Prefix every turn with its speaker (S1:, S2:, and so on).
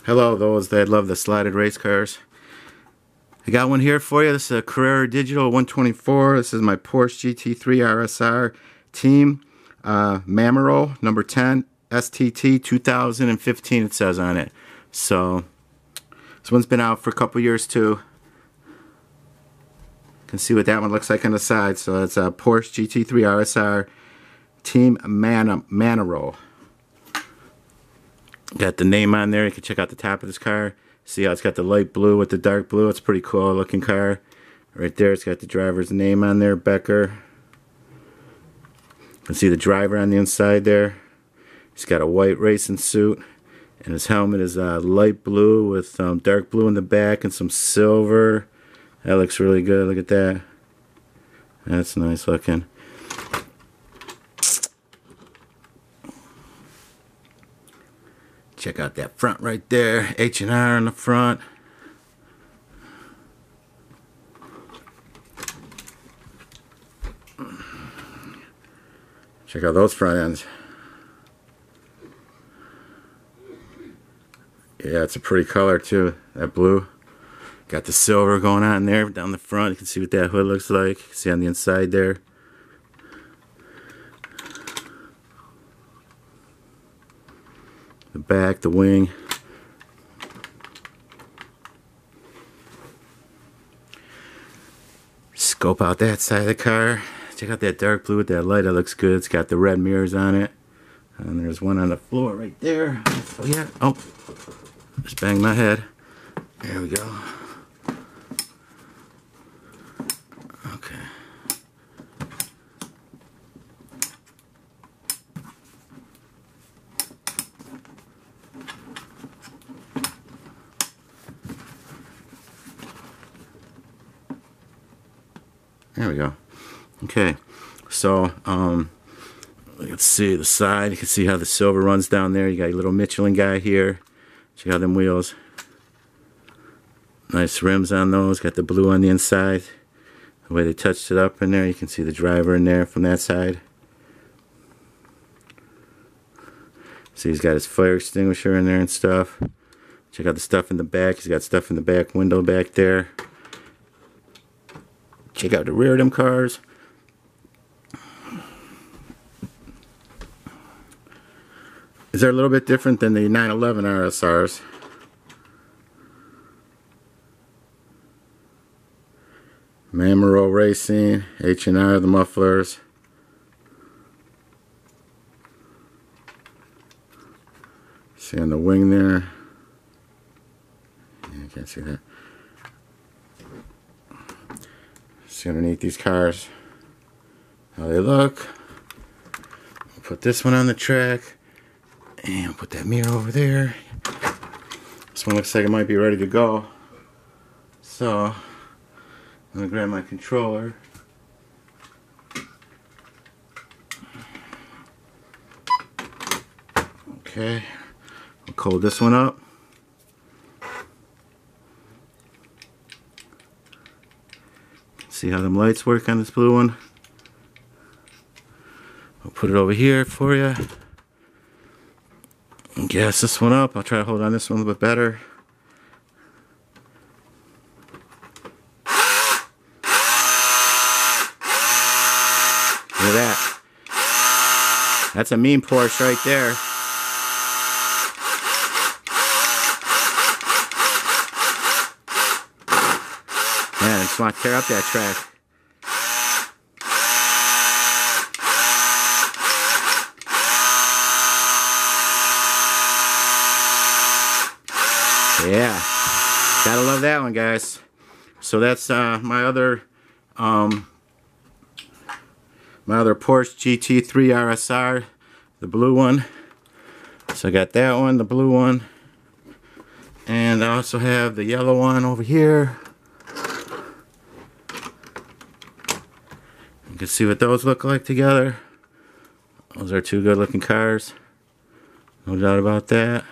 S1: Hello, those that love the slotted race cars. I got one here for you. This is a Carrera Digital 124. This is my Porsche Gt3 Rsr team. Mamero number 10, STT 2015 it says on it. So, this one's been out for a couple years too. You can see what that one looks like on the side. So it's a Porsche Gt3 Rsr team Mamero. Got the name on there. You can check out the top of this car. See how it's got the light blue with the dark blue. It's a pretty cool looking car. Right there, it's got the driver's name on there, Becker. You can see the driver on the inside there. He's got a white racing suit, and his helmet is light blue with dark blue in the back and some silver. That looks really good. Look at that. That's nice looking. Check out that front right there, H&R on the front. Check out those front ends. Yeah, it's a pretty color too, that blue. Got the silver going on there down the front. You can see what that hood looks like. You can see on the inside there. The back, the wing. Scope out that side of the car. Check out that dark blue with that light. That looks good. It's got the red mirrors on it. And there's one on the floor right there. Oh yeah. Oh, just banged my head. There we go. Okay. There we go. Okay, so let's see the side. You can see how the silver runs down there. You got your little Michelin guy here. Check out them wheels. Nice rims on those. Got the blue on the inside. The way they touched it up in there, you can see the driver in there from that side. See, he's got his fire extinguisher in there and stuff. Check out the stuff in the back. He's got stuff in the back window back there. Check out the rear of them cars. Is they're a little bit different than the 911 RSRs. Mamero Racing, H&R, the mufflers. See on the wing there. Yeah, I can't see that. See underneath these cars how they look. We'll put this one on the track and we'll put that mirror over there. This one looks like it might be ready to go, so I'm gonna grab my controller. Okay, we'll code this one up. See how them lights work on this blue one. I'll put it over here for you. And gas this one up. I'll try to hold on this one a little bit better. Look at that. That's a mean Porsche right there. Man, I just want to tear up that track. Yeah, gotta love that one, guys. So that's my other Porsche Gt3 Rsr, the blue one. So I got that one, the blue one, and I also have the yellow one over here. You can see what those look like together. Those are two good looking cars, no doubt about that.